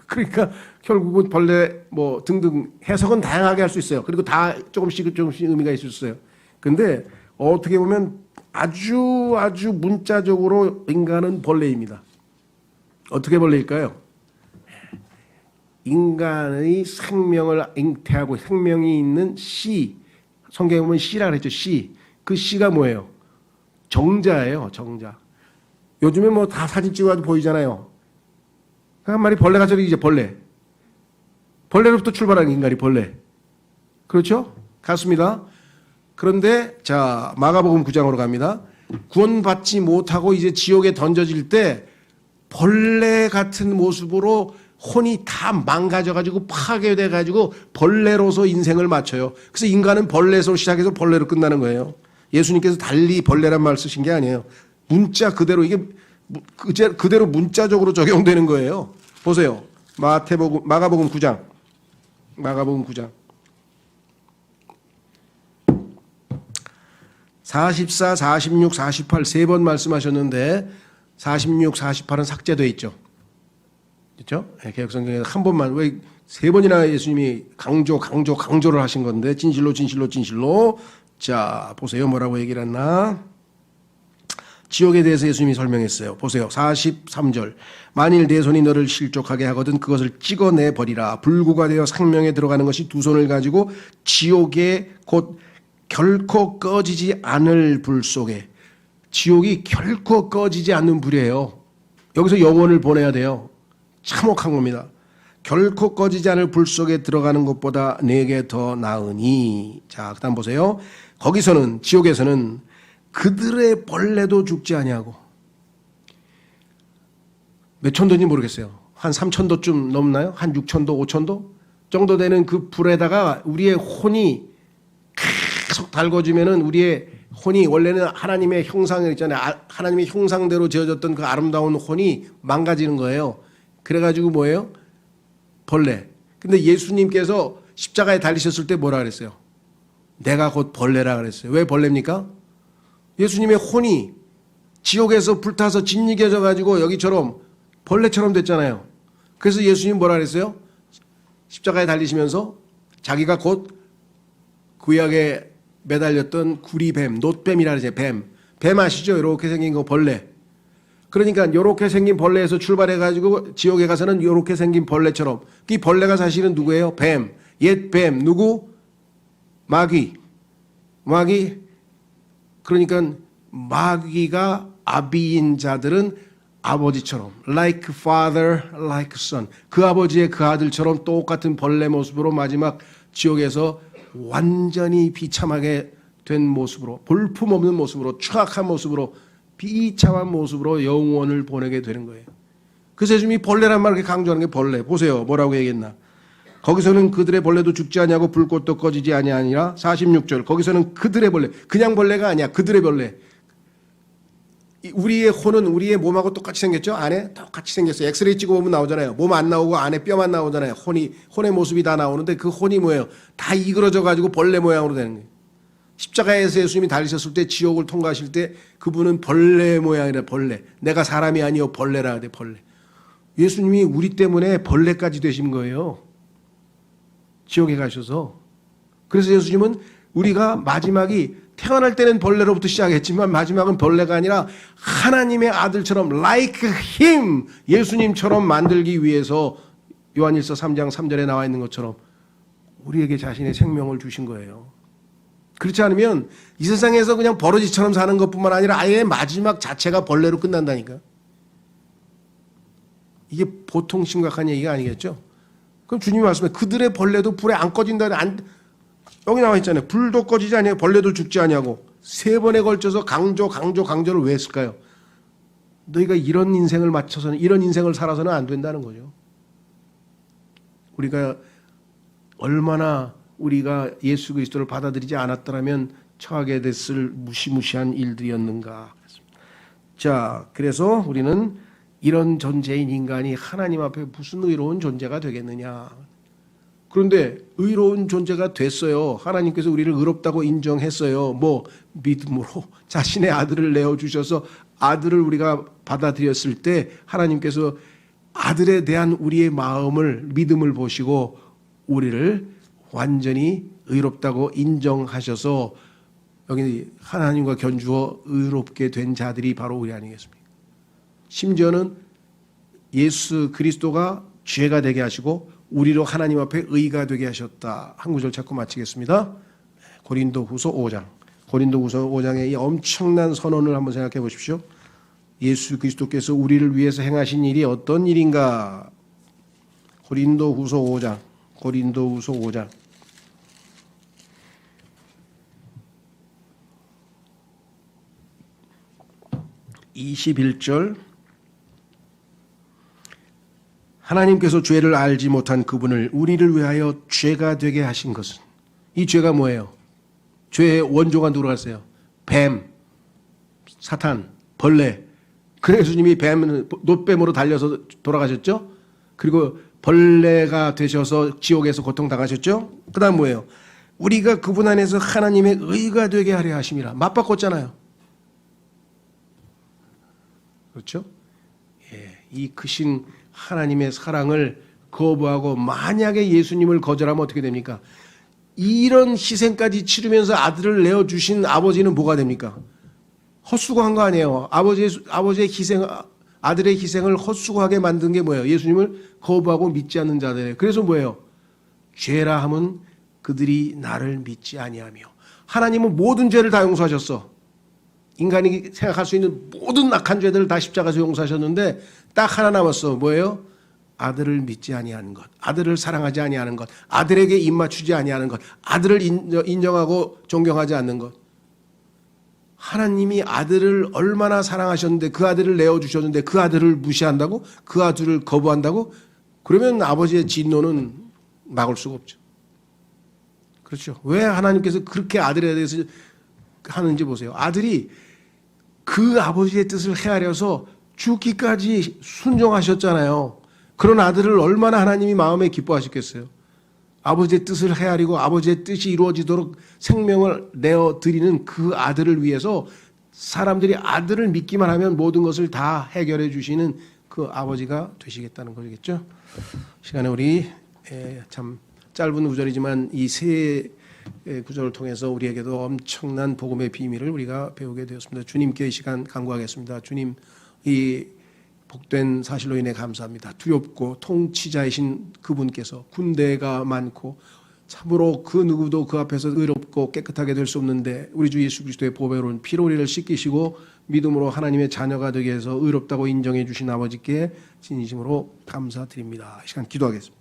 그러니까 결국은 벌레 뭐 등등 해석은 다양하게 할 수 있어요. 그리고 다 조금씩 의미가 있을 수 있어요. 근데 어떻게 보면 아주 문자적으로 인간은 벌레입니다. 어떻게 벌레일까요? 인간의 생명을 잉태하고 생명이 있는 씨, 성경에 보면 씨라 그랬죠. 씨. 그 씨가 뭐예요? 정자예요. 정자. 요즘에 뭐 다 사진 찍어가지고 보이잖아요. 한 마리 벌레가 저리 이제 벌레. 벌레로부터 출발한 인간이 벌레. 그렇죠? 같습니다. 그런데 자 마가복음 9장으로 갑니다. 구원받지 못하고 이제 지옥에 던져질 때 벌레 같은 모습으로 혼이 다 망가져가지고 파괴돼가지고 벌레로서 인생을 마쳐요. 그래서 인간은 벌레에서 시작해서 벌레로 끝나는 거예요. 예수님께서 달리 벌레란 말 쓰신 게 아니에요. 문자 그대로 이게 그대로 문자적으로 적용되는 거예요. 보세요. 마가복음 9장. 마가복음 9장. 44, 46, 48 세 번 말씀하셨는데 46, 48은 삭제되어 있죠. 그렇죠? 개혁성경에서 한 번만 왜 세 번이나 예수님이 강조를 하신 건데 진실로. 자 보세요. 뭐라고 얘기를 했나. 지옥에 대해서 예수님이 설명했어요. 보세요. 43절. 만일 내 손이 너를 실족하게 하거든 그것을 찍어내 버리라. 불구가 되어 생명에 들어가는 것이 두 손을 가지고 지옥에 곧 결코 꺼지지 않을 불 속에. 지옥이 결코 꺼지지 않는 불이에요. 여기서 영혼을 보내야 돼요. 참혹한 겁니다. 결코 꺼지지 않을 불 속에 들어가는 것보다 내게 더 나으니. 자, 그다음 보세요. 거기서는 지옥에서는 그들의 벌레도 죽지 아니하고. 몇 천도인지 모르겠어요. 한 3천도쯤 넘나요? 한 6천도, 5천도 정도 되는 그 불에다가 우리의 혼이 계속 달궈지면은 우리의 혼이 원래는 하나님의 형상을 있잖아요. 하나님의 형상대로 지어졌던 그 아름다운 혼이 망가지는 거예요. 그래가지고 뭐예요? 벌레. 근데 예수님께서 십자가에 달리셨을 때 뭐라 그랬어요? 내가 곧 벌레라 그랬어요. 왜 벌레입니까? 예수님의 혼이 지옥에서 불타서 짓이겨져 가지고 여기처럼 벌레처럼 됐잖아요. 그래서 예수님 뭐라 그랬어요? 십자가에 달리시면서 자기가 곧 구약에 매달렸던 구리뱀, 놋뱀이라 그러죠. 뱀 아시죠? 이렇게 생긴 거 벌레. 그러니까 이렇게 생긴 벌레에서 출발해가지고 지옥에 가서는 이렇게 생긴 벌레처럼. 이 벌레가 사실은 누구예요? 뱀. 옛 뱀. 누구? 마귀. 그러니까 마귀가 아비인 자들은 아버지처럼 like father, like son. 그 아버지의 그 아들처럼 똑같은 벌레 모습으로 마지막 지옥에서 완전히 비참하게 된 모습으로, 볼품없는 모습으로, 추악한 모습으로, 비참한 모습으로 영원을 보내게 되는 거예요. 그래서 예수님이 벌레란 말을 강조하는 게 벌레. 보세요. 뭐라고 얘기했나. 거기서는 그들의 벌레도 죽지 아니하고 불꽃도 꺼지지 아니하니라. 46절. 거기서는 그들의 벌레. 그냥 벌레가 아니야. 그들의 벌레. 우리의 혼은 우리의 몸하고 똑같이 생겼죠? 안에 똑같이 생겼어요. 엑스레이 찍어보면 나오잖아요. 몸 안 나오고 안에 뼈만 나오잖아요. 혼의 모습이 다 나오는데 그 혼이 뭐예요? 다 이그러져가지고 벌레 모양으로 되는 거예요. 십자가에서 예수님이 달리셨을 때 지옥을 통과하실 때 그분은 벌레 모양이라 벌레. 내가 사람이 아니요 벌레라 그래 벌레. 예수님이 우리 때문에 벌레까지 되신 거예요. 지옥에 가셔서. 그래서 예수님은 우리가 마지막이 태어날 때는 벌레로부터 시작했지만 마지막은 벌레가 아니라 하나님의 아들처럼 like him 예수님처럼 만들기 위해서 요한일서 3장 3절에 나와 있는 것처럼 우리에게 자신의 생명을 주신 거예요. 그렇지 않으면 이 세상에서 그냥 버러지처럼 사는 것뿐만 아니라 아예 마지막 자체가 벌레로 끝난다니까. 이게 보통 심각한 얘기가 아니겠죠. 그럼 주님이 말씀해 그들의 벌레도 불에 안 꺼진다. 여기 나와 있잖아요. 불도 꺼지지 아니하고 벌레도 죽지 아니하고 3번에 걸쳐서 강조를 왜 했을까요? 너희가 이런 인생을 맞춰서는 이런 인생을 살아서는 안 된다는 거죠. 우리가 얼마나 우리가 예수 그리스도를 받아들이지 않았더라면 처하게 됐을 무시무시한 일들이었는가. 자, 그래서 우리는 이런 존재인 인간이 하나님 앞에 무슨 의로운 존재가 되겠느냐. 그런데 의로운 존재가 됐어요. 하나님께서 우리를 의롭다고 인정했어요. 뭐 믿음으로 자신의 아들을 내어주셔서 아들을 우리가 받아들였을 때 하나님께서 아들에 대한 우리의 마음을 믿음을 보시고 우리를 완전히 의롭다고 인정하셔서 여기 하나님과 견주어 의롭게 된 자들이 바로 우리 아니겠습니까? 심지어는 예수 그리스도가 죄가 되게 하시고 우리로 하나님 앞에 의가 되게 하셨다. 한 구절 찾고 마치겠습니다. 고린도후서 5장. 고린도후서 5장의 이 엄청난 선언을 한번 생각해 보십시오. 예수 그리스도께서 우리를 위해서 행하신 일이 어떤 일인가? 고린도후서 5장. 고린도후서 5장. (21절) 하나님께서 죄를 알지 못한 그분을 우리를 위하여 죄가 되게 하신 것은, 이 죄가 뭐예요? 죄의 원조가 누구였어요? 뱀, 사탄, 벌레. 그래서 예수님이 놋뱀으로 달려서 돌아가셨죠? 그리고 벌레가 되셔서 지옥에서 고통당하셨죠? 그 다음 뭐예요? 우리가 그분 안에서 하나님의 의가 되게 하려 하심이라. 맞바꿨잖아요. 그렇죠? 예, 이 크신 하나님의 사랑을 거부하고 만약에 예수님을 거절하면 어떻게 됩니까? 이런 희생까지 치르면서 아들을 내어주신 아버지는 뭐가 됩니까? 헛수고한 거 아니에요. 아버지의 희생, 아들의 희생을 헛수고하게 만든 게 뭐예요? 예수님을 거부하고 믿지 않는 자들이에요. 그래서 뭐예요? 죄라 함은 그들이 나를 믿지 아니하며. 하나님은 모든 죄를 다 용서하셨어. 인간이 생각할 수 있는 모든 악한 죄들을 다 십자가에서 용서하셨는데 딱 하나 남았어. 뭐예요? 아들을 믿지 아니하는 것, 아들을 사랑하지 아니하는 것, 아들에게 입맞추지 아니하는 것, 아들을 인정하고 존경하지 않는 것. 하나님이 아들을 얼마나 사랑하셨는데 그 아들을 내어주셨는데 그 아들을 무시한다고? 그 아들을 거부한다고? 그러면 아버지의 진노는 막을 수가 없죠. 그렇죠. 왜 하나님께서 그렇게 아들에 대해서 하는지 보세요. 아들이 그 아버지의 뜻을 헤아려서 죽기까지 순종하셨잖아요. 그런 아들을 얼마나 하나님이 마음에 기뻐하셨겠어요. 아버지의 뜻을 헤아리고 아버지의 뜻이 이루어지도록 생명을 내어드리는 그 아들을 위해서 사람들이 아들을 믿기만 하면 모든 것을 다 해결해 주시는 그 아버지가 되시겠다는 거겠죠. 시간에 우리 참 짧은 구절이지만 이 세 구절을 통해서 우리에게도 엄청난 복음의 비밀을 우리가 배우게 되었습니다. 주님께 이 시간 간구하겠습니다. 주님, 이 복된 사실로 인해 감사합니다. 두렵고 통치자이신 그분께서 군대가 많고 참으로 그 누구도 그 앞에서 의롭고 깨끗하게 될 수 없는데 우리 주 예수 그리스도의 보배로운 피로 우리를 씻기시고 믿음으로 하나님의 자녀가 되게 해서 의롭다고 인정해 주신 아버지께 진심으로 감사드립니다. 이 시간 기도하겠습니다.